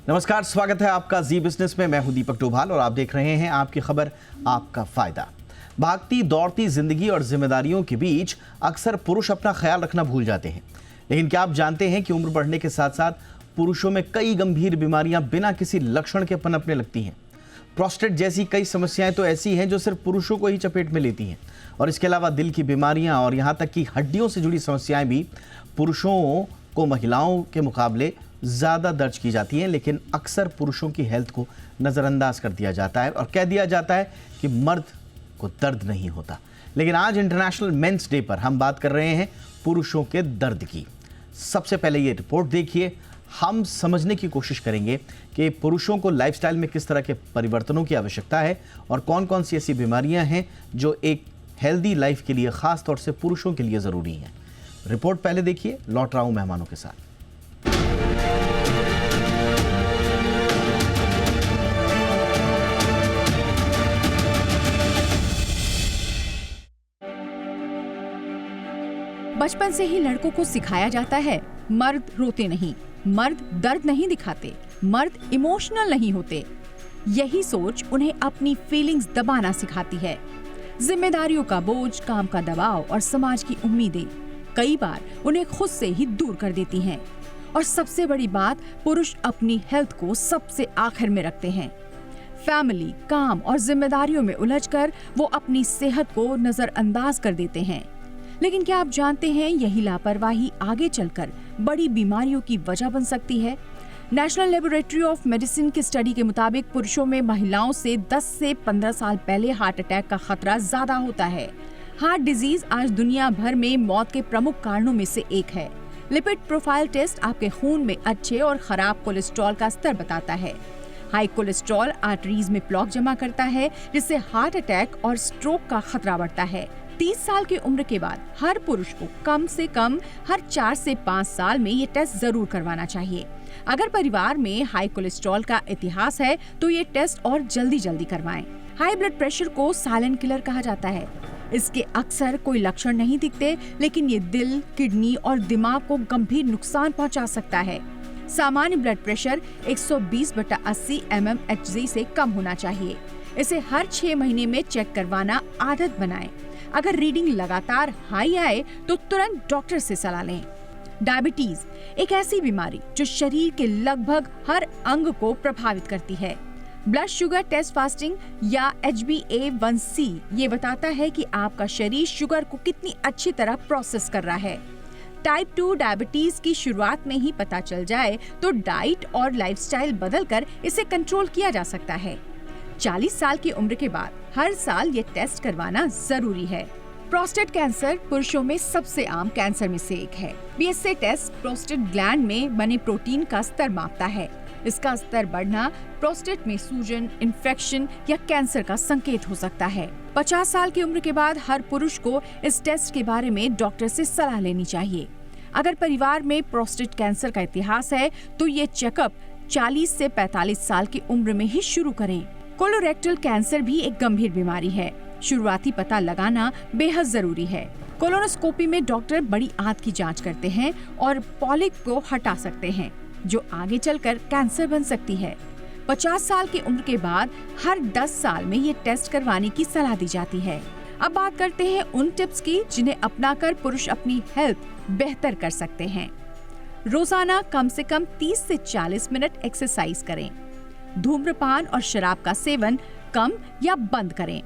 नमस्कार, स्वागत है आपका जी बिजनेस में। मैं हूं दीपक डोभाल और आप देख रहे हैं आपकी खबर, आपका फायदा। भागती दौड़ती जिंदगी और जिम्मेदारियों के बीच अक्सर पुरुष अपना ख्याल रखना भूल जाते हैं। लेकिन क्या आप जानते हैं कि उम्र बढ़ने के साथ साथ पुरुषों में कई गंभीर बीमारियां बिना किसी लक्षण के पनपने लगती हैं। प्रोस्टेट जैसी कई समस्याएं तो ऐसी हैं जो सिर्फ पुरुषों को ही चपेट में लेती हैं, और इसके अलावा दिल की बीमारियां और यहाँ तक कि हड्डियों से जुड़ी समस्याएं भी पुरुषों को महिलाओं के मुकाबले ज़्यादा दर्ज की जाती हैं। लेकिन अक्सर पुरुषों की हेल्थ को नज़रअंदाज कर दिया जाता है और कह दिया जाता है कि मर्द को दर्द नहीं होता। लेकिन आज इंटरनेशनल मेंस डे पर हम बात कर रहे हैं पुरुषों के दर्द की। सबसे पहले ये रिपोर्ट देखिए। हम समझने की कोशिश करेंगे कि पुरुषों को लाइफस्टाइल में किस तरह के परिवर्तनों की आवश्यकता है और कौन कौन सी ऐसी बीमारियां हैं जो एक हेल्दी लाइफ के लिए खास तौर से पुरुषों के लिए ज़रूरी हैं। रिपोर्ट पहले देखिए, लौट रहा हूं मेहमानों के साथ। बचपन से ही लड़कों को सिखाया जाता है, मर्द रोते नहीं, मर्द दर्द नहीं दिखाते, मर्द इमोशनल नहीं होते। यही सोच उन्हें अपनी फीलिंग्स दबाना सिखाती है। जिम्मेदारियों का बोझ, काम का दबाव और समाज की उम्मीदें कई बार उन्हें खुद से ही दूर कर देती हैं। और सबसे बड़ी बात, पुरुष अपनी हेल्थ को सबसे आखिर में रखते हैं। फैमिली, काम और जिम्मेदारियों में उलझकर वो अपनी सेहत को नजरअंदाज कर देते हैं। लेकिन क्या आप जानते हैं, यही लापरवाही आगे चलकर बड़ी बीमारियों की वजह बन सकती है। नेशनल लेबोरेटरी ऑफ मेडिसिन की स्टडी के मुताबिक पुरुषों में महिलाओं से 10 से 15 साल पहले हार्ट अटैक का खतरा ज्यादा होता है। हार्ट डिजीज आज दुनिया भर में मौत के प्रमुख कारणों में से एक है। लिपिड प्रोफाइल टेस्ट आपके खून में अच्छे और खराब कोलेस्ट्रॉल का स्तर बताता है। हाई कोलेस्ट्रॉल आर्टरीज में प्लॉक जमा करता है, जिससे हार्ट अटैक और स्ट्रोक का खतरा बढ़ता है। 30 साल की उम्र के बाद हर पुरुष को कम से कम हर 4 से 5 साल में ये टेस्ट जरूर करवाना चाहिए। अगर परिवार में हाई कोलेस्ट्रॉल का इतिहास है तो ये टेस्ट और जल्दी करवाएं। हाई ब्लड प्रेशर को साइलेंट किलर कहा जाता है। इसके अक्सर कोई लक्षण नहीं दिखते, लेकिन ये दिल, किडनी और दिमाग को गंभीर नुकसान पहुंचा सकता है। सामान्य ब्लड प्रेशर 120/80 mmHg से कम होना चाहिए। इसे हर 6 महीने में चेक करवाना आदत बनाएं। अगर रीडिंग लगातार हाई आए तो तुरंत डॉक्टर से सलाह लें। डायबिटीज एक ऐसी बीमारी जो शरीर के लगभग हर अंग को प्रभावित करती है। ब्लड शुगर टेस्ट फास्टिंग या HbA1c ये बताता है कि आपका शरीर शुगर को कितनी अच्छी तरह प्रोसेस कर रहा है। टाइप 2 डायबिटीज की शुरुआत में ही पता चल जाए तो डाइट और लाइफस्टाइल बदलकर इसे कंट्रोल किया जा सकता है। 40 साल की उम्र के बाद हर साल ये टेस्ट करवाना जरूरी है। प्रोस्टेट कैंसर पुरुषों में सबसे आम कैंसर में से एक है। PSA टेस्ट प्रोस्टेट ग्लैंड में बने प्रोटीन का स्तर मापता है। इसका स्तर बढ़ना प्रोस्टेट में सूजन, इन्फेक्शन या कैंसर का संकेत हो सकता है। 50 साल की उम्र के बाद हर पुरुष को इस टेस्ट के बारे में डॉक्टर से सलाह लेनी चाहिए। अगर परिवार में प्रोस्टेट कैंसर का इतिहास है तो ये चेकअप 40 से 45 साल की उम्र में ही शुरू करें। कोलोरेक्टल कैंसर भी एक गंभीर बीमारी है। शुरुआती पता लगाना बेहद जरूरी है। कोलोनोस्कोपी में डॉक्टर बड़ी आंत की जांच करते हैं और पॉलिप को हटा सकते हैं, जो आगे चलकर कैंसर बन सकती है। 50 साल की उम्र के बाद हर 10 साल में ये टेस्ट करवाने की सलाह दी जाती है। अब बात करते हैं उन टिप्स की जिन्हें अपनाकर पुरुष अपनी हेल्थ बेहतर कर सकते हैं। रोजाना कम से कम 30 से 40 मिनट एक्सरसाइज करें। धूम्रपान और शराब का सेवन कम या बंद करें।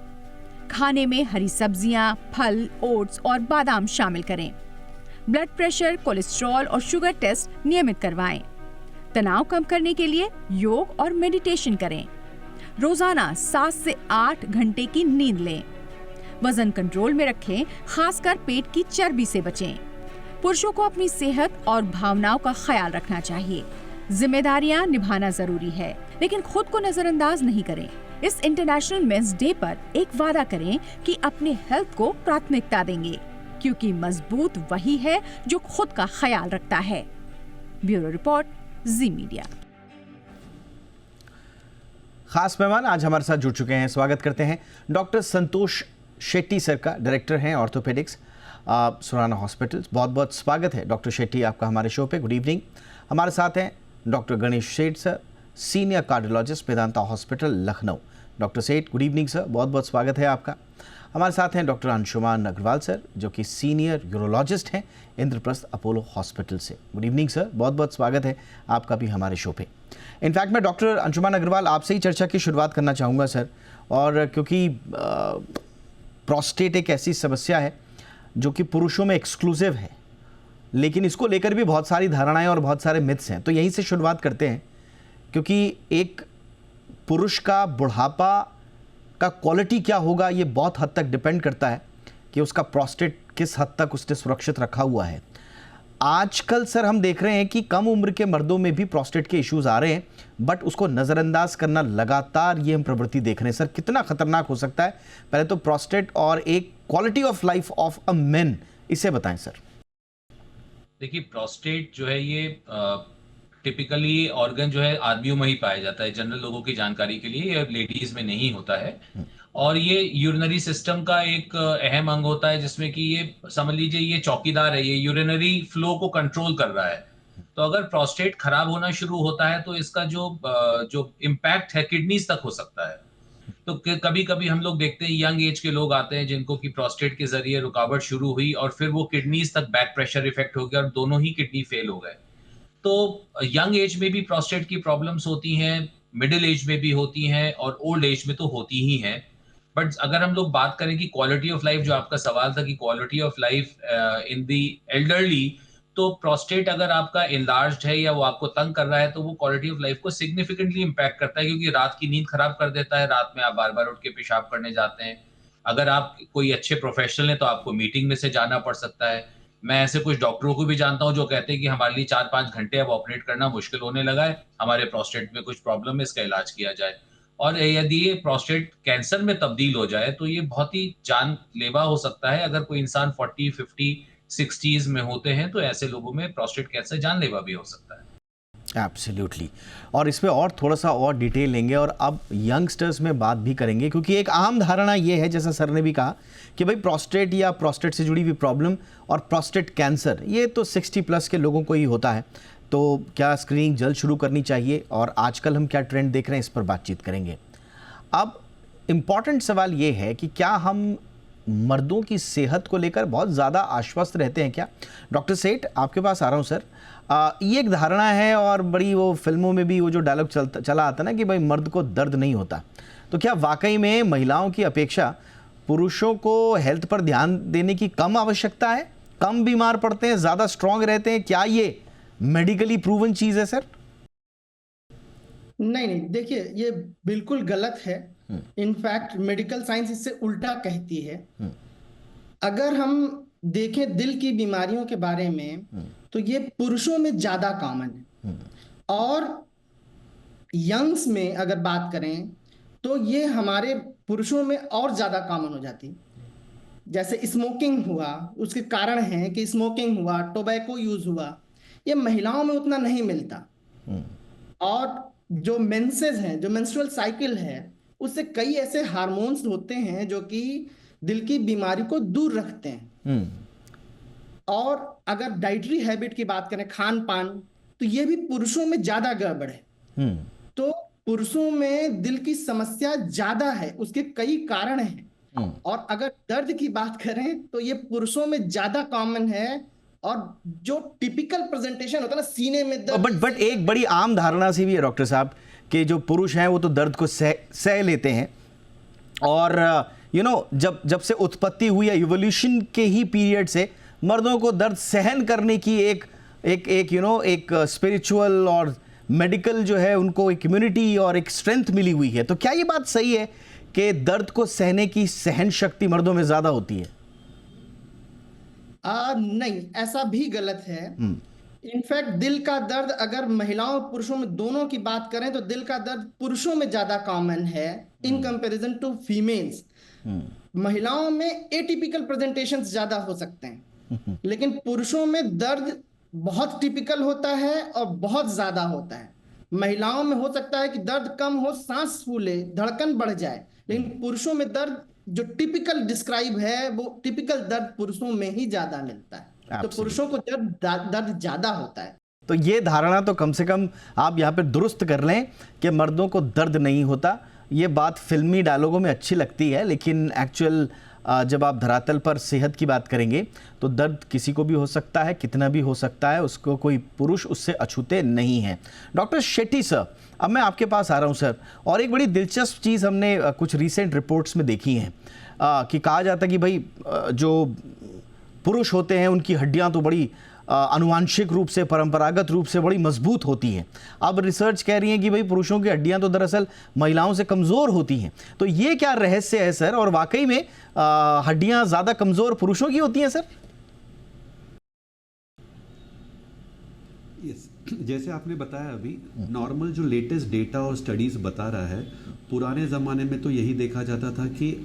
खाने में हरी सब्जियां, फल, ओट्स और बादाम शामिल करें। ब्लड प्रेशर, कोलेस्ट्रॉल और शुगर टेस्ट नियमित करवाएं। तनाव कम करने के लिए योग और मेडिटेशन करें। रोजाना 7 से 8 घंटे की नींद लें। वजन कंट्रोल में रखें, खासकर पेट की चर्बी से बचें। पुरुषों को अपनी सेहत और भावनाओं का ख्याल रखना चाहिए। जिम्मेदारियां निभाना जरूरी है, लेकिन खुद को नजरअंदाज नहीं करें। इस इंटरनेशनल मेंस डे पर एक वादा करें कि अपने हेल्थ को प्राथमिकता देंगे, क्योंकि मजबूत वही है जो खुद का ख्याल रखता है। ब्यूरो रिपोर्ट, जी मीडिया। खास मेहमान आज हमारे साथ जुड़ चुके हैं। स्वागत करते हैं डॉक्टर संतोष शेट्टी सर का, डायरेक्टर हैं ऑर्थोपेडिक्स सुराना हॉस्पिटल। बहुत बहुत स्वागत है डॉक्टर शेट्टी आपका हमारे शो पे। Good evening. हमारे साथ हैं डॉक्टर गणेश सेठ sir, senior cardiologist Vedanta hospital Lucknow. Doctor सेठ, गुड इवनिंग सर, बहुत बहुत स्वागत है आपका। हमारे साथ हैं डॉक्टर अंशुमान अग्रवाल सर, जो कि सीनियर यूरोलॉजिस्ट हैं इंद्रप्रस्थ अपोलो हॉस्पिटल से। गुड इवनिंग सर, बहुत बहुत स्वागत है आपका भी हमारे शो पे। इनफैक्ट मैं डॉक्टर अंशुमान अग्रवाल आपसे ही चर्चा की शुरुआत करना चाहूँगा सर, और क्योंकि प्रोस्टेट एक ऐसी समस्या है जो कि पुरुषों में एक्सक्लूसिव है, लेकिन इसको लेकर भी बहुत सारी धारणाएं और बहुत सारे मिथ्स हैं। तो यहीं से शुरुआत करते हैं, क्योंकि एक पुरुष का बुढ़ापा का क्वालिटी क्या होगा ये बहुत हद तक डिपेंड करता है कि उसका प्रोस्टेट किस हद तक उसने सुरक्षित रखा हुआ है। आजकल सर हम देख रहे हैं कि कम उम्र के मर्दों में भी प्रोस्टेट के इश्यूज आ रहे हैं, बट उसको नज़रअंदाज करना लगातार ये हम प्रवृत्ति देख रहे हैं। सर कितना खतरनाक हो सकता है, पहले तो प्रोस्टेट और एक quality of life of a man, इसे बताएं सर। देखिए, प्रोस्टेट जो है ये टिपिकली ऑर्गन जो है आदमियों में ही पाया जाता है। जनरल लोगों की जानकारी के लिए, ये लेडीज में नहीं होता है। और ये यूरिनरी सिस्टम का एक अहम अंग होता है, जिसमें कि ये समझ लीजिए ये चौकीदार है, ये यूरिनरी फ्लो को कंट्रोल कर रहा है। तो अगर प्रोस्टेट खराब होना शुरू होता है तो इसका जो इम्पैक्ट है किडनीज तक हो सकता है। तो कभी कभी हम लोग देखते हैं यंग एज के लोग आते हैं जिनको कि प्रोस्टेट के जरिए रुकावट शुरू हुई और फिर वो किडनीज तक बैक प्रेशर इफेक्ट हो गया और दोनों ही किडनी फेल हो गए। तो यंग एज में भी प्रोस्टेट की प्रॉब्लम्स होती हैं, मिडिल एज में भी होती हैं और ओल्ड एज में तो होती ही हैं। बट अगर हम लोग बात करें कि क्वालिटी ऑफ लाइफ, जो आपका सवाल था कि quality of life in the elderly, तो प्रोस्टेट अगर आपका इनलार्ज्ड है या वो आपको तंग कर रहा है तो वो क्वालिटी ऑफ लाइफ को सिग्निफिकेंटली इंपैक्ट करता है, क्योंकि रात की नींद खराब कर देता है। रात में आप बार बार उठ के पेशाब करने जाते हैं। अगर आप कोई अच्छे प्रोफेशनल हैं तो आपको मीटिंग में से जाना पड़ सकता है। मैं ऐसे कुछ डॉक्टरों को भी जानता हूं जो कहते हैं कि हमारे लिए 4-5 घंटे अब ऑपरेट करना मुश्किल होने लगा है, हमारे प्रोस्टेट में कुछ प्रॉब्लम है, इसका इलाज किया जाए। और यदि ये प्रोस्टेट कैंसर में तब्दील हो जाए तो ये बहुत ही जानलेवा हो सकता है। अगर कोई इंसान 40, 50, 60s में होते हैं तो ऐसे लोगों में प्रोस्टेट कैंसर जानलेवा भी हो सकता है। एब्सोल्युटली। और इस पे और थोड़ा सा और डिटेल लेंगे और अब यंगस्टर्स में बात भी करेंगे, क्योंकि एक आम धारणा ये है, जैसा सर ने भी कहा, कि भाई प्रोस्टेट या प्रोस्टेट से जुड़ी हुई प्रॉब्लम और प्रोस्टेट कैंसर ये तो 60 प्लस के लोगों को ही होता है। तो क्या स्क्रीनिंग जल्द शुरू करनी चाहिए और आजकल हम क्या ट्रेंड देख रहे हैं, इस पर बातचीत करेंगे। अब इम्पॉर्टेंट सवाल ये है कि क्या हम मर्दों की सेहत को लेकर बहुत ज़्यादा आश्वस्त रहते हैं क्या? डॉक्टर सेठ, आपके पास आ रहा हूँ सर। ये एक धारणा है और बड़ी वो फिल्मों में भी वो जो डायलॉग चला आता ना कि भाई मर्द को दर्द नहीं होता। तो क्या वाकई में महिलाओं की अपेक्षा पुरुषों को हेल्थ पर ध्यान देने की कम आवश्यकता है, कम बीमार पड़ते हैं, ज़्यादा स्ट्रांग रहते हैं? क्या ये मेडिकली प्रूवन चीज़ है सर? नहीं, देखिए ये बिल्कुल गलत है। इनफैक्ट मेडिकल साइंस इससे उल्टा कहती है। अगर हम देखें दिल की बीमारियों के बारे में तो ये पुरुषों में ज्यादा कॉमन है, और यंग्स में अगर बात करें तो ये हमारे पुरुषों में और ज्यादा कॉमन हो जाती। जैसे स्मोकिंग हुआ, उसके कारण है कि स्मोकिंग हुआ, टोबैको यूज हुआ, ये महिलाओं में उतना नहीं मिलता। और जो मेंसेस हैं, जो मेंस्ट्रुअल साइकिल है, उससे कई ऐसे हार्मोन्स होते हैं जो कि दिल की बीमारी को दूर रखते हैं। और अगर डाइटरी हैबिट की बात करें, खान पान, तो ये भी पुरुषों में ज्यादा गड़बड़ है। तो पुरुषों में दिल की समस्या ज्यादा है, उसके कई कारण हैं। और अगर दर्द की बात करें तो ये पुरुषों में ज्यादा कॉमन है। और जो टिपिकल प्रेजेंटेशन होता है ना, सीने में दर्द, बट एक बड़ी आम धारणा सी भी है डॉक्टर साहब कि जो पुरुष हैं वो तो दर्द को सह लेते हैं, और जब से उत्पत्ति हुई है इवोल्यूशन के ही पीरियड से मर्दों को दर्द सहन करने की एक स्पिरिचुअल और मेडिकल जो है उनको एक इम्यूनिटी और एक स्ट्रेंथ मिली हुई है। तो क्या ये बात सही है कि दर्द को सहने की सहन शक्ति मर्दों में ज्यादा होती है? नहीं, ऐसा भी गलत है। इनफैक्ट दिल का दर्द अगर महिलाओं और पुरुषों में दोनों की बात करें तो दिल का दर्द पुरुषों में ज्यादा कॉमन है इन कंपैरिजन टू फीमेल्स। महिलाओं में एटिपिकल प्रेजेंटेशंस ज्यादा हो सकते हैं, लेकिन पुरुषों में दर्द बहुत टिपिकल होता है और बहुत ज्यादा होता है। महिलाओं में हो सकता है कि दर्द कम हो, सांस फूले, धड़कन बढ़ जाए, लेकिन पुरुषों में दर्द जो टिपिकल डिस्क्राइब है वो टिपिकल दर्द पुरुषों में ही ज्यादा मिलता है। तो पुरुषों को दर्द ज्यादा होता है। तो ये धारणा तो कम से कम आप यहाँ पे दुरुस्त कर लें कि मर्दों को दर्द नहीं होता। ये बात फिल्मी डायलॉगों में अच्छी लगती है, लेकिन एक्चुअल जब आप धरातल पर सेहत की बात करेंगे तो दर्द किसी को भी हो सकता है, कितना भी हो सकता है, उसको कोई पुरुष उससे अछूते नहीं है। डॉक्टर शेट्टी सर, अब मैं आपके पास आ रहा हूं सर, और एक बड़ी दिलचस्प चीज़ हमने कुछ रीसेंट रिपोर्ट्स में देखी है कि कहा जाता है कि भाई जो पुरुष होते हैं उनकी हड्डियां तो बड़ी आनुवांशिक रूप से, परंपरागत रूप से बड़ी मजबूत होती हैं। अब रिसर्च कह रही है कि भाई पुरुषों की हड्डियां तो दरअसल महिलाओं से कमज़ोर होती हैं। तो ये क्या रहस्य है सर, और वाकई में हड्डियां ज़्यादा कमज़ोर पुरुषों की होती हैं सर? यस, जैसे आपने बताया अभी, नॉर्मल जो लेटेस्ट डेटा और स्टडीज़ बता रहा है, पुराने ज़माने में तो यही देखा जाता था कि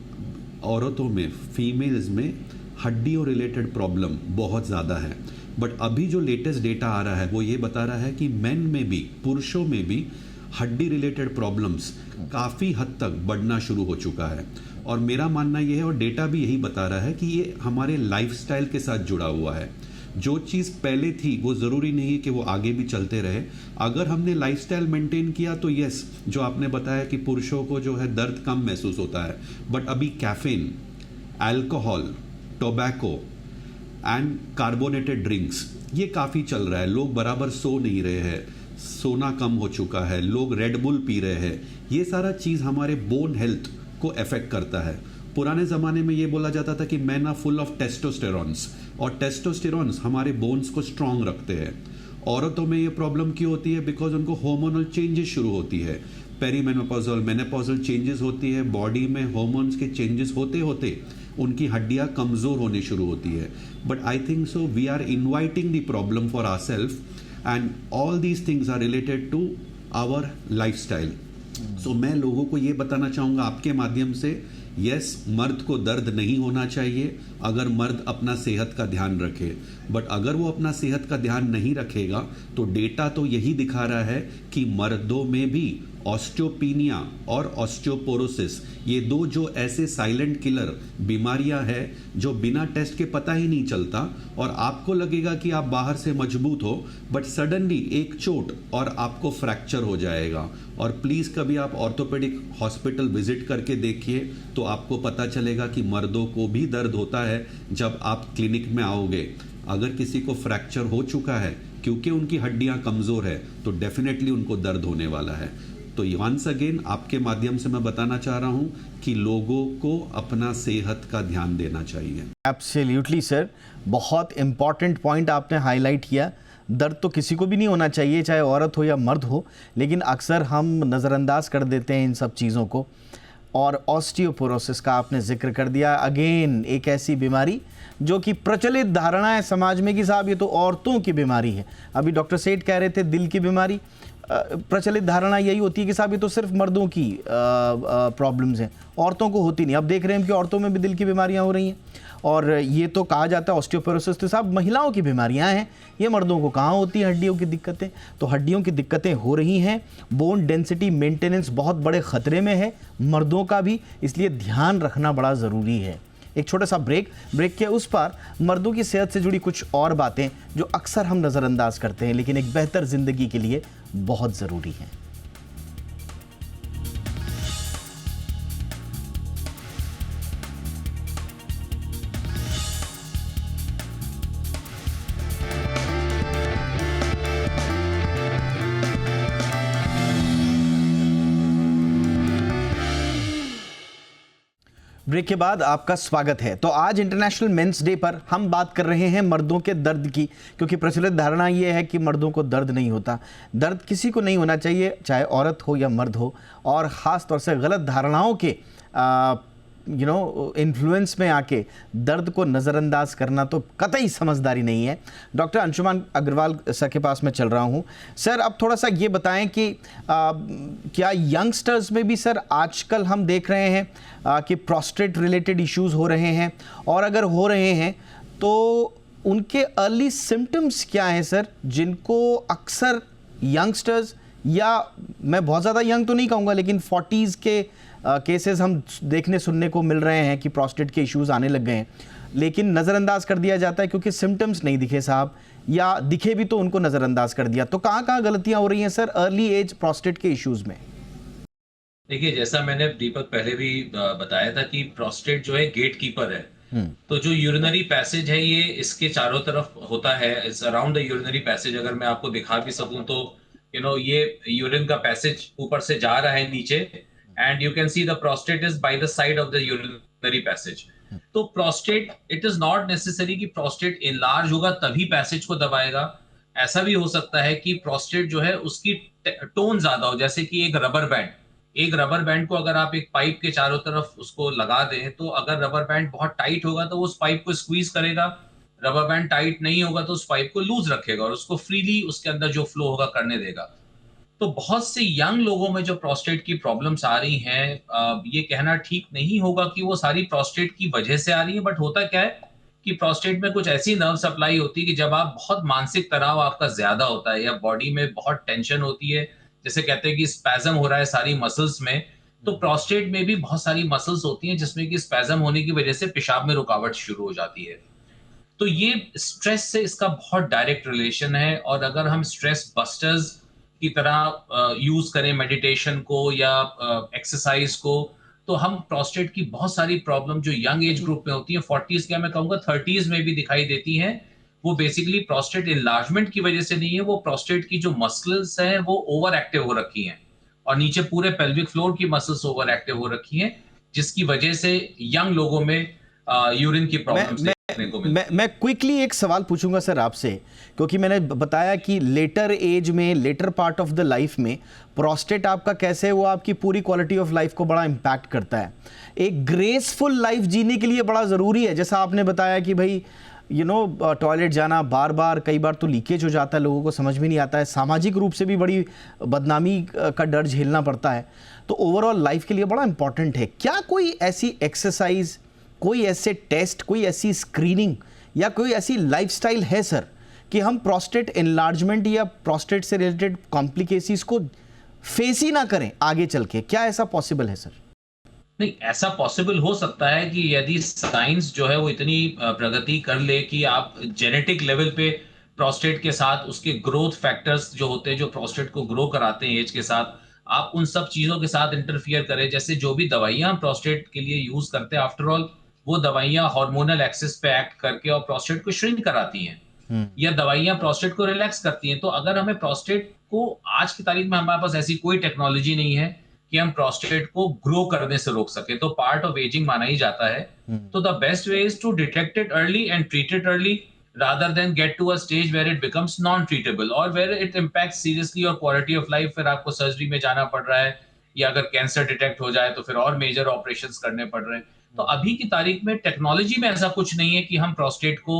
औरतों में, फीमेल्स में हड्डियों रिलेटेड प्रॉब्लम बहुत ज़्यादा है। बट अभी जो लेटेस्ट डेटा आ रहा है वो ये बता रहा है कि मेन में भी, पुरुषों में भी हड्डी रिलेटेड प्रॉब्लम्स काफ़ी हद तक बढ़ना शुरू हो चुका है। और मेरा मानना ये है, और डेटा भी यही बता रहा है, कि ये हमारे लाइफस्टाइल के साथ जुड़ा हुआ है। जो चीज़ पहले थी वो ज़रूरी नहीं है कि वो आगे भी चलते रहे। अगर हमने लाइफस्टाइल मेंटेन किया तो यस, जो आपने बताया कि पुरुषों को जो है दर्द कम महसूस होता है, बट अभी caffeine, alcohol, tobacco and carbonated drinks ये काफ़ी चल रहा है। लोग बराबर सो नहीं रहे हैं, सोना कम हो चुका है, लोग रेड बुल पी रहे हैं। ये सारा चीज़ हमारे बोन हेल्थ को अफेक्ट करता है। पुराने ज़माने में ये बोला जाता था कि मैन आर फुल ऑफ टेस्टोस्टेरॉन्स, और टेस्टोस्टेरॉन्स हमारे बोन्स को स्ट्रांग रखते हैं। औरतों में ये प्रॉब्लम क्यों होती है? बिकॉज उनको हार्मोनल चेंजेस शुरू होती है, पेरीमेनोपॉजल, मेनोपॉजल चेंजेस होती है, बॉडी में हार्मोन्स के चेंजेस होते होते उनकी हड्डियां कमज़ोर होने शुरू होती है। But I think so we are inviting the problem for our self, and all these things are related to our lifestyle. So मैं लोगों को ये बताना चाहूँगा आपके माध्यम से, यस, मर्द को दर्द नहीं होना चाहिए अगर मर्द अपना सेहत का ध्यान रखे। बट अगर वो अपना सेहत का ध्यान नहीं रखेगा तो डेटा तो यही दिखा रहा है कि मर्दों में भी ऑस्टियोपीनिया और ऑस्टियोपोरोसिस, ये दो जो ऐसे साइलेंट किलर बीमारियां हैं जो बिना टेस्ट के पता ही नहीं चलता, और आपको लगेगा कि आप बाहर से मजबूत हो, बट सडनली एक चोट और आपको फ्रैक्चर हो जाएगा। और प्लीज़ कभी आप ऑर्थोपेडिक हॉस्पिटल विजिट करके देखिए तो आपको पता चलेगा कि मर्दों को भी दर्द होता है जब आप क्लिनिक में आओगे। अगर किसी को फ्रैक्चर हो चुका है क्योंकि उनकी हड्डियां कमज़ोर है तो डेफिनेटली उनको दर्द होने वाला है। तो वंस अगेन आपके माध्यम से मैं बताना चाह रहा हूं कि लोगों को अपना सेहत का ध्यान देना चाहिए। एब्सोल्युटली सर, बहुत इंपॉर्टेंट पॉइंट आपने हाईलाइट किया। दर्द तो किसी को भी नहीं होना चाहिए, चाहे औरत हो या मर्द हो, लेकिन अक्सर हम नज़रअंदाज कर देते हैं इन सब चीज़ों को। और ऑस्टियोपोरोसिस का आपने जिक्र कर दिया, अगेन एक ऐसी बीमारी जो कि प्रचलित धारणा है समाज में कि साहब ये तो औरतों की बीमारी है। अभी डॉक्टर सेठ कह रहे थे दिल की बीमारी, प्रचलित धारणा यही होती है कि साहब ये तो सिर्फ मर्दों की प्रॉब्लम्स हैं, औरतों को होती नहीं। अब देख रहे हैं कि औरतों में भी दिल की बीमारियां हो रही हैं, और ये तो कहा जाता है ऑस्टियोपोरोसिस तो साहब महिलाओं की बीमारियां हैं, ये मर्दों को कहाँ होती हैं हड्डियों की दिक्कतें। तो हड्डियों की दिक्कतें हो रही हैं, बोन डेंसिटी मेंटेनेंस बहुत बड़े ख़तरे में है, मर्दों का भी, इसलिए ध्यान रखना बड़ा ज़रूरी है। एक छोटा सा ब्रेक के उस पार मर्दों की सेहत से जुड़ी कुछ और बातें जो अक्सर हम नज़रअंदाज करते हैं लेकिन एक बेहतर ज़िंदगी के लिए बहुत ज़रूरी हैं। ब्रेक के बाद आपका स्वागत है। तो आज इंटरनेशनल मेंस डे पर हम बात कर रहे हैं मर्दों के दर्द की, क्योंकि प्रचलित धारणा ये है कि मर्दों को दर्द नहीं होता। दर्द किसी को नहीं होना चाहिए, चाहे औरत हो या मर्द हो, और ख़ास तौर से गलत धारणाओं के इन्फ्लुएंस में आके दर्द को नज़रअंदाज करना तो कतई समझदारी नहीं है। डॉक्टर अंशुमान अग्रवाल सर के पास मैं चल रहा हूँ। सर, अब थोड़ा सा ये बताएं कि क्या यंगस्टर्स में भी सर आजकल हम देख रहे हैं कि प्रोस्टेट रिलेटेड इश्यूज़ हो रहे हैं, और अगर हो रहे हैं तो उनके अर्ली सिम्टम्स क्या हैं सर, जिनको अक्सर यंगस्टर्स, या मैं बहुत ज़्यादा यंग तो नहीं कहूँगा लेकिन 40s के केसेस हम देखने सुनने को मिल रहे हैं कि प्रोस्टेट के इश्यूज़ आने लग गए हैं, लेकिन नज़रअंदाज कर दिया जाता है क्योंकि सिम्टम्स नहीं दिखे साहब, या दिखे भी तो उनको नज़रअंदाज कर दिया। तो कहाँ कहाँ गलतियां हो रही हैं सर अर्ली एज प्रोस्टेट के इश्यूज में? देखिए, जैसा मैंने दीपक पहले भी बताया था कि प्रोस्टेट जो है गेट कीपर है। तो जो यूरिनरी पैसेज है ये इसके चारों तरफ होता है, it's around the urinary passage. अगर मैं आपको दिखा भी सकूं तो ये यूरिन का पैसेज ऊपर से जा रहा है नीचे, and you can see the prostate is by the side of the urinary passage. तो prostate, it is not necessary कि प्रोस्टेट इनलार्ज होगा तभी पैसेज को दबाएगा। ऐसा भी हो सकता है कि प्रोस्टेट जो है उसकी टोन ज्यादा हो, जैसे कि एक रबर बैंड को अगर आप एक पाइप के चारों तरफ उसको लगा दें, तो अगर रबर बैंड बहुत टाइट होगा तो वो उस पाइप को स्क्वीज करेगा, रबर बैंड टाइट नहीं होगा तो उस पाइप को लूज रखेगा और उसको फ्रीली उसके अंदर जो फ्लो होगा करने देगा। तो बहुत से यंग लोगों में जो प्रोस्टेट की प्रॉब्लम्स आ रही हैं, ये कहना ठीक नहीं होगा कि वो सारी प्रोस्टेट की वजह से आ रही है, बट होता क्या है कि प्रोस्टेट में कुछ ऐसी नर्व सप्लाई होती है कि जब आप बहुत मानसिक तनाव आपका ज्यादा होता है या बॉडी में बहुत टेंशन होती है, जैसे कहते हैं कि स्पैज्म हो रहा है सारी मसल्स में, तो प्रोस्टेट में भी बहुत सारी मसल्स होती हैं जिसमें कि स्पैज्म होने की वजह से पेशाब में रुकावट शुरू हो जाती है। तो ये स्ट्रेस से इसका बहुत डायरेक्ट रिलेशन है, और अगर हम स्ट्रेस बस्टर्स की तरह यूज करें मेडिटेशन को या एक्सरसाइज को, तो हम प्रोस्टेट की बहुत सारी प्रॉब्लम जो यंग एज ग्रुप में होती है, 40s क्या मैं कहूंगा 30s में भी दिखाई देती हैं, वो बेसिकली प्रोस्टेट इनलार्जमेंट की वजह से नहीं है, वो प्रोस्टेट की जो मसल्स हैं वो ओवर एक्टिव हो रखी हैं और नीचे पूरे पेल्विक फ्लोर की मसल्स ओवर एक्टिव हो रखी हैं, जिसकी वजह से यंग लोगों में यूरिन की प्रॉब्लम्स देखने को मिलती हैं। मैं क्विकली एक सवाल पूछूंगा सर आपसे, क्योंकि मैंने बताया कि लेटर एज में, later part of the life में प्रोस्टेट आपका कैसे है वो आपकी पूरी क्वालिटी ऑफ लाइफ को बड़ा इम्पैक्ट करता है। एक ग्रेसफुल लाइफ जीने के लिए बड़ा ज़रूरी है, जैसा आपने बताया कि भाई टॉयलेट जाना बार बार, कई बार तो लीकेज हो जाता है, लोगों को समझ में नहीं आता है, सामाजिक रूप से भी बड़ी बदनामी का डर झेलना पड़ता है, तो ओवरऑल लाइफ के लिए बड़ा इंपॉर्टेंट है। क्या कोई ऐसी एक्सरसाइज, कोई ऐसे टेस्ट, कोई ऐसी स्क्रीनिंग या कोई ऐसी लाइफस्टाइल है सर कि हम प्रोस्टेट एनलार्जमेंट या प्रोस्टेट से रिलेटेड कॉम्प्लिकेशंस को फेस ही ना करें आगे चल के? क्या ऐसा पॉसिबल है सर? नहीं, ऐसा पॉसिबल हो सकता है कि यदि साइंस जो है वो इतनी प्रगति कर ले कि आप जेनेटिक लेवल पे प्रोस्टेट के साथ उसके ग्रोथ फैक्टर्स जो होते हैं, जो प्रोस्टेट को ग्रो कराते हैं एज के साथ, आप उन सब चीजों के साथ इंटरफियर करें। जैसे जो भी दवाइयां हम प्रोस्टेट के लिए यूज करते हैं, आफ्टर ऑल वो दवाइयां हार्मोनल एक्सिस पे एक्ट करके और प्रोस्टेट को श्रिंक कराती हैं, या दवाइयां प्रोस्टेट को रिलैक्स करती हैं। तो अगर हमें प्रोस्टेट को, आज की तारीख में हमारे पास ऐसी कोई टेक्नोलॉजी नहीं है कि हम प्रोस्टेट को ग्रो करने से रोक सके, तो पार्ट ऑफ एजिंग माना ही जाता है। तो the best way is to detect it early and treat it early, rather than get to a stage where it becomes non-treatable or where it impacts seriously your quality of life। फिर आपको surgery में जाना पड़ रहा है, या अगर cancer detect हो जाए तो फिर और मेजर ऑपरेशंस करने पड़ रहे हैं। तो अभी की तारीख में टेक्नोलॉजी में ऐसा कुछ नहीं है कि हम प्रोस्टेट को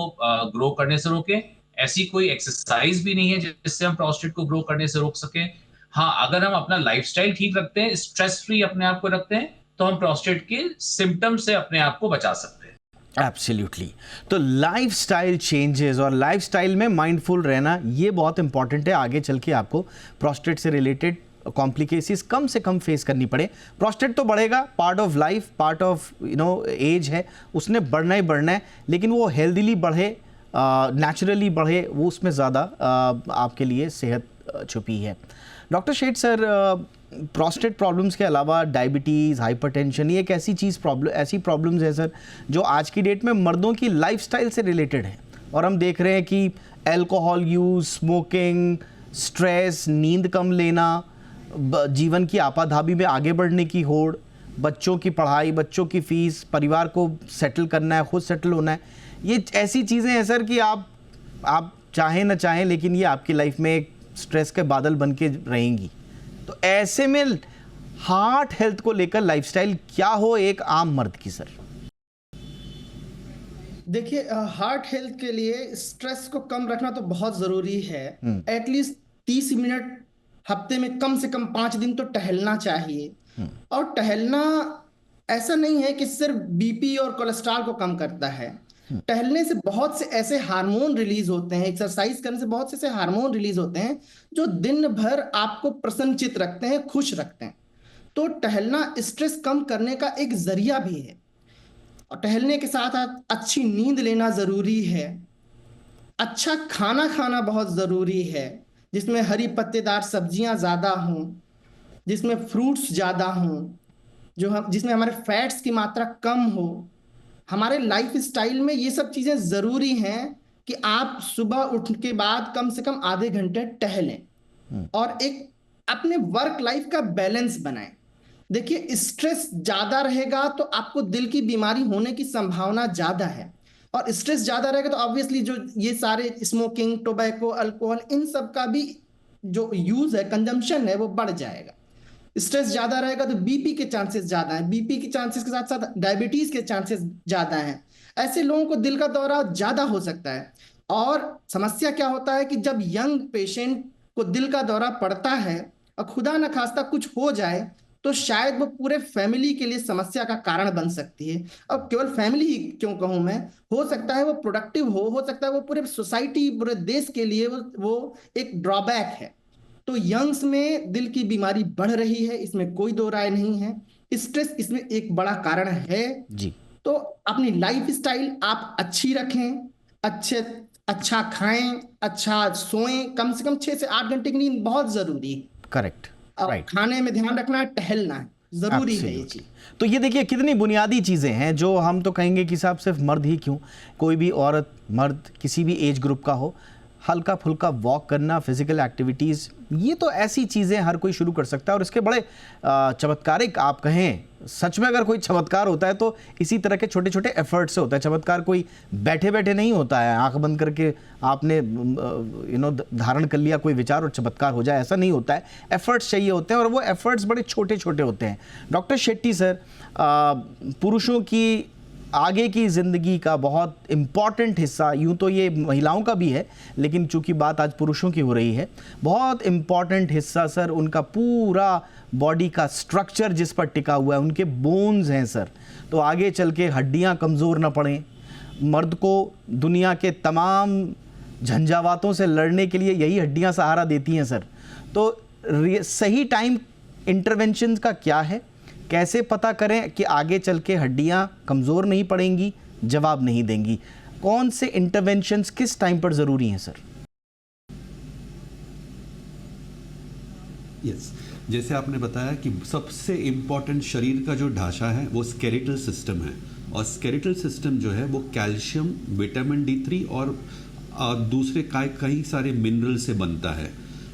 ग्रो करने से रोकें। ऐसी कोई एक्सरसाइज भी नहीं है जिससे हम प्रोस्टेट को ग्रो करने से रोक सकें। हाँ, अगर हम अपना लाइफस्टाइल ठीक रखते हैं, स्ट्रेस फ्री अपने आप को रखते हैं, तो हम प्रोस्टेट के सिम्टम्स से अपने आप को बचा सकते हैं। एब्सोल्युटली। तो लाइफस्टाइल चेंजेस और लाइफस्टाइल में माइंडफुल रहना ये बहुत इंपॉर्टेंट है, आगे चल के आपको प्रोस्टेट से रिलेटेड कॉम्प्लिकेशंस कम से कम फेस करनी पड़े। प्रोस्टेट तो बढ़ेगा, part of life, part of age है, उसने बढ़ना ही बढ़ना है, लेकिन वो हेल्दीली बढ़े, नेचुरली बढ़े, वो उसमें ज़्यादा आपके लिए सेहत छुपी है। Doctor Sheth sir, prostate problems के अलावा डायबिटीज़, हाइपरटेंशन, ये एक ऐसी ऐसी प्रॉब्लम्स है सर जो आज की डेट में मर्दों की लाइफस्टाइल से रिलेटेड है, और हम देख रहे हैं कि अल्कोहल यूज़, स्मोकिंग, स्ट्रेस, नींद कम लेना, जीवन की आपाधापी में आगे बढ़ने की होड़, बच्चों की पढ़ाई, बच्चों की फीस, परिवार को सेटल करना है, खुद सेटल होना है, ये ऐसी चीज़ें हैं सर कि आप चाहें ना चाहें लेकिन ये आपकी लाइफ में एक स्ट्रेस के बादल बन के रहेंगी। तो ऐसे में हार्ट हेल्थ को लेकर लाइफस्टाइल क्या हो एक आम मर्द की सर? देखिए, हार्ट हेल्थ के लिए स्ट्रेस को कम रखना तो बहुत जरूरी है। एटलीस्ट 30 मिनट हफ्ते में कम से कम 5 दिन तो टहलना चाहिए। और टहलना ऐसा नहीं है कि सिर्फ बीपी और कोलेस्ट्रॉल को कम करता है। टहलने से बहुत से ऐसे हार्मोन रिलीज होते हैं, एक्सरसाइज करने से बहुत से ऐसे हार्मोन रिलीज होते हैं जो दिन भर आपको प्रसन्नचित रखते हैं, खुश रखते हैं। तो टहलना स्ट्रेस कम करने का एक जरिया भी है। और टहलने के साथ साथ अच्छी नींद लेना जरूरी है। अच्छा खाना खाना बहुत ज़रूरी है, जिसमें हरी पत्तेदार सब्जियां ज़्यादा हों, जिसमें फ्रूट्स ज़्यादा हों, जिसमें हमारे फैट्स की मात्रा कम हो। हमारे लाइफ स्टाइल में ये सब चीज़ें ज़रूरी हैं कि आप सुबह उठ के बाद कम से कम आधे घंटे टहलें और एक अपने वर्क लाइफ का बैलेंस बनाएं। देखिए, स्ट्रेस ज़्यादा रहेगा तो आपको दिल की बीमारी होने की संभावना ज़्यादा है, और स्ट्रेस ज़्यादा रहेगा तो ऑब्वियसली जो ये सारे स्मोकिंग, टोबैको, अल्कोहल, इन सब का भी जो यूज़ है, कंजम्पशन है, वो बढ़ जाएगा। स्ट्रेस ज्यादा रहेगा तो बीपी के चांसेस ज्यादा हैं, बीपी के चांसेस के साथ साथ डायबिटीज के चांसेस ज्यादा हैं। ऐसे लोगों को दिल का दौरा ज्यादा हो सकता है। और समस्या क्या होता है कि जब यंग पेशेंट को दिल का दौरा पड़ता है और खुदा न खास्ता कुछ हो जाए, तो शायद वो पूरे फैमिली के लिए समस्या का कारण बन सकती है। अब केवल फैमिली ही क्यों कहूं मैं, हो सकता है वो प्रोडक्टिव हो सकता है वो पूरे सोसाइटी, पूरे देश के लिए वो एक ड्रॉबैक है। तो यंग्स में दिल की बीमारी बढ़ रही है, इसमें कोई दो राय नहीं है। स्ट्रेस इसमें एक बड़ा कारण है जी। तो अपनी लाइफ स्टाइल आप अच्छी रखें, अच्छा खाएं, अच्छा सोएं, कम से कम 6 से 8 घंटे की नींद बहुत जरूरी है। करेक्ट, और राइट। खाने में ध्यान रखना है, टहलना है, जरूरी है ये चीज। तो ये देखिए कितनी बुनियादी चीज़ें हैं जो हम तो कहेंगे कि साहब सिर्फ मर्द ही क्यों, कोई भी औरत, मर्द, किसी भी एज ग्रुप का हो, हल्का फुल्का वॉक करना, फिजिकल एक्टिविटीज़, ये तो ऐसी चीज़ें हर कोई शुरू कर सकता है। और इसके बड़े चमत्कारिक, आप कहें सच में अगर कोई चमत्कार होता है तो इसी तरह के छोटे छोटे एफर्ट से होता है। चमत्कार कोई बैठे बैठे नहीं होता है, आंख बंद करके आपने धारण कर लिया कोई विचार और चमत्कार हो जाए, ऐसा नहीं होता है। एफर्ट्स चाहिए होते हैं और वो एफर्ट्स बड़े छोटे छोटे होते हैं। डॉक्टर शेट्टी सर, पुरुषों की आगे की ज़िंदगी का बहुत इम्पॉर्टेंट हिस्सा, यूँ तो ये महिलाओं का भी है लेकिन चूंकि बात आज पुरुषों की हो रही है, बहुत इम्पॉर्टेंट हिस्सा सर उनका पूरा बॉडी का स्ट्रक्चर जिस पर टिका हुआ है, उनके बोन्स हैं सर। तो आगे चल के हड्डियाँ कमज़ोर ना पड़ें, मर्द को दुनिया के तमाम झंझावातों से लड़ने के लिए यही हड्डियाँ सहारा देती हैं सर। तो सही टाइम इंटरवेंशन का क्या है, कैसे पता करें कि आगे चल के हड्डियां कमज़ोर नहीं पड़ेंगी, जवाब नहीं देंगी, कौन से इंटरवेंशंस किस टाइम पर ज़रूरी हैं सर? यस, जैसे आपने बताया कि सबसे इम्पॉर्टेंट शरीर का जो ढांचा है वो स्केलेटल सिस्टम है, और स्केलेटल सिस्टम जो है वो कैल्शियम, विटामिन D3 और दूसरे कई सारे मिनरल से बनता है।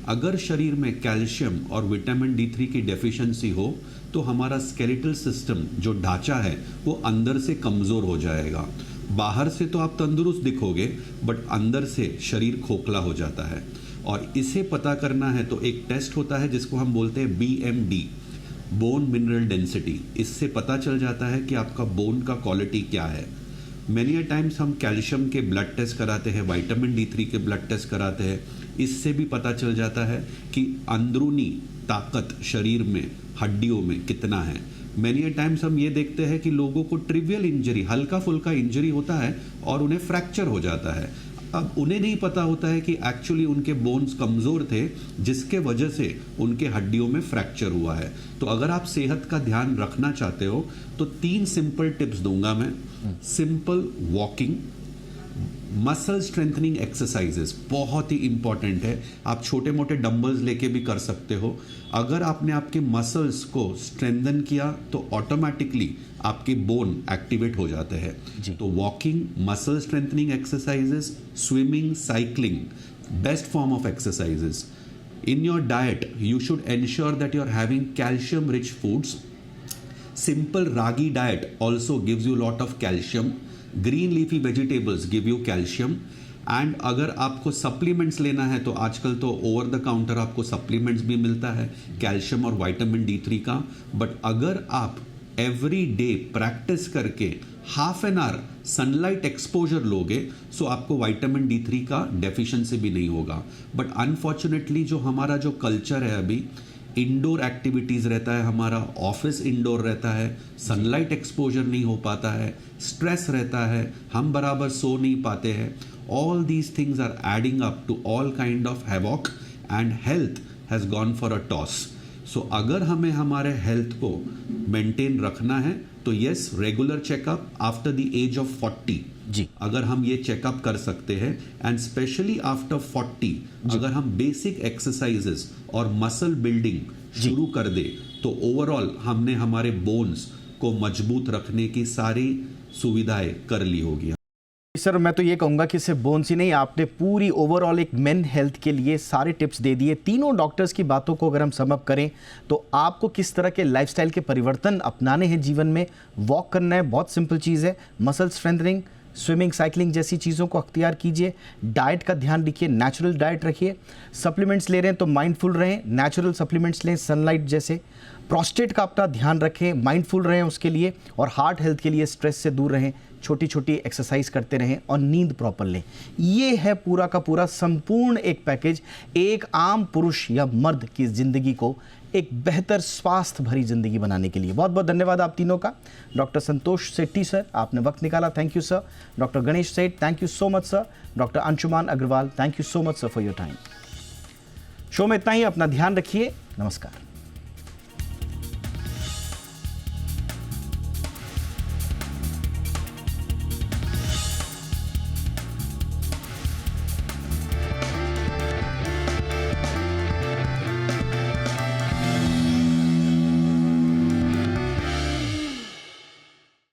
अगर शरीर में कैल्शियम और विटामिन D3 की डेफिशिएंसी हो तो हमारा स्केलेटल सिस्टम जो ढांचा है वो अंदर से कमज़ोर हो जाएगा। बाहर से तो आप तंदुरुस्त दिखोगे बट अंदर से शरीर खोखला हो जाता है। और इसे पता करना है तो एक टेस्ट होता है जिसको हम बोलते हैं BMD, बोन मिनरल डेंसिटी। इससे पता चल जाता है कि आपका बोन का क्वालिटी क्या है। मैनी टाइम्स हम कैल्शियम के ब्लड टेस्ट कराते हैं, विटामिन D3 के ब्लड टेस्ट कराते हैं, इससे भी पता चल जाता है कि अंदरूनी ताकत शरीर में, हड्डियों में कितना है। मैनी टाइम्स हम ये देखते हैं कि लोगों को ट्रिवियल इंजरी, हल्का फुल्का इंजरी होता है और उन्हें फ्रैक्चर हो जाता है। अब उन्हें नहीं पता होता है कि एक्चुअली उनके बोन्स कमज़ोर थे जिसके वजह से उनके हड्डियों में फ्रैक्चर हुआ है। तो अगर आप सेहत का ध्यान रखना चाहते हो तो 3 सिंपल टिप्स दूंगा मैं। Simple walking, muscle strengthening exercises बहुत ही इंपॉर्टेंट है। आप छोटे मोटे डंबल्स लेके भी कर सकते हो। अगर आपने आपके मसल्स को स्ट्रेंथन किया तो ऑटोमेटिकली आपके बोन एक्टिवेट हो जाते हैं। तो walking, muscle strengthening exercises, swimming, cycling, best form of exercises. In your diet, you should ensure that you're having calcium-rich foods. Simple ragi diet also gives you a lot of calcium. Green leafy vegetables give you calcium. And अगर आपको supplements लेना है तो आजकल तो over the counter आपको supplements भी मिलता है कैल्शियम और विटामिन D3 का। बट अगर आप एवरी डे प्रैक्टिस करके half an hour sunlight exposure लोगे सो आपको विटामिन D3 का डेफिशिएंसी भी नहीं होगा। बट अनफॉर्चुनेटली जो हमारा जो कल्चर है अभी, इंडोर एक्टिविटीज़ रहता है, हमारा ऑफिस इंडोर रहता है, सनलाइट एक्सपोजर नहीं हो पाता है, स्ट्रेस रहता है, हम बराबर सो नहीं पाते हैं। All these things are adding up to all kind of havoc and health has gone for a toss. So अगर हमें हमारे हेल्थ को मेंटेन रखना है तो yes, regular checkup after the age of 40 जी। अगर हम ये चेकअप कर सकते हैं एंड स्पेशली आफ्टर 40 अगर हम बेसिक एक्सरसाइजेस और मसल बिल्डिंग शुरू कर दे तो ओवरऑल हमने हमारे बोन्स को मजबूत रखने की सारी सुविधाएं कर ली होगी। सर मैं तो ये कहूँगा कि सिर्फ बोन्स ही नहीं, आपने पूरी ओवरऑल एक मेन हेल्थ के लिए सारे टिप्स दे दिए। तीनों डॉक्टर्स की बातों को अगर हम सम अप करें तो आपको किस तरह के लाइफस्टाइल के परिवर्तन अपनाने हैं जीवन में, वॉक करना है, बहुत सिंपल चीज़ है, मसल स्ट्रेंथनिंग, स्विमिंग, साइकिलिंग जैसी चीज़ों को अख्तियार कीजिए, डाइट का ध्यान रखिए, नेचुरल डाइट रखिए, सप्लीमेंट्स ले रहे हैं तो माइंडफुल रहें, नेचुरल सप्लीमेंट्स लें, सनलाइट जैसे, प्रोस्टेट का अपना ध्यान रखें, माइंडफुल रहें उसके लिए, और हार्ट हेल्थ के लिए स्ट्रेस से दूर रहें, छोटी छोटी एक्सरसाइज करते रहें और नींद प्रॉपर लें। ये है पूरा का पूरा संपूर्ण एक पैकेज एक आम पुरुष या मर्द की ज़िंदगी को एक बेहतर स्वास्थ्य भरी ज़िंदगी बनाने के लिए। बहुत बहुत धन्यवाद आप तीनों का। डॉक्टर संतोष सेट्टी सर, आपने वक्त निकाला, thank you sir. Doctor Ganesh Seth, thank you so much sir. Doctor Anshuman Agarwal, thank you so much sir for your time. Show में इतना ही, अपना ध्यान रखिए, नमस्कार।